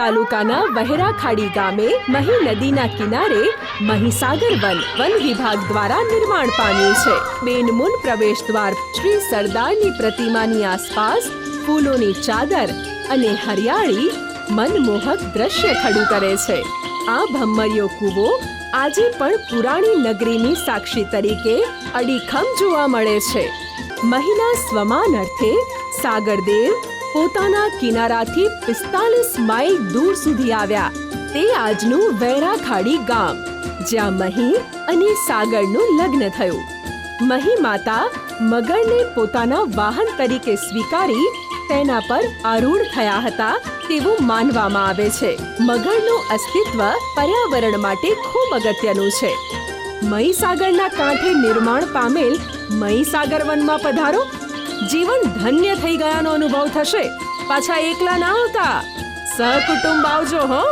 તાલુકાના વહેરાખાડી ગામે મહી નદીના કિનારે મહીસાગર વન વિભાગ દ્વારા નિર્માણ પામ્યું છે. બેનમૂન પ્રવેશ દ્વાર શ્રી સરદારની પ્રતિમાની આસપાસ ફૂલોની ચાદર અને હરિયાળી મનમોહક દ્રશ્ય ખડું કરે છે. આ ભમ્મરિયો કૂવો આજે પણ પુરાણી નગરીની સાક્ષી તરીકે અડીખમ જોવા મળે છે. મહીના સ્વમાન અર્થે સાગરદેવ પોતાના કિનારાથી 45 માઇલ દૂર સુધી આવ્યા. તે આજનું વહેરાખાડી ગામ, જ્યાં મહી અને સાગરનું લગ્ન થયું. મહી માતા મગરને પોતાના વાહન તરીકે સ્વીકારી તેના પર આરૂઢ થયા હતા તેવું માનવામાં આવે છે. મગરનું અસ્તિત્વ પર્યાવરણ માટે ખૂબ અગત્યનું છે. મહીસાગરના કાંઠે નિર્માણ પામેલ મહીસાગર વનમાં પધારો. જીવન ધન્ય થઈ ગયાનો અનુભવ થશે. પાછા એકલા ના આવતા, સહકુટુંબ આવજો હો.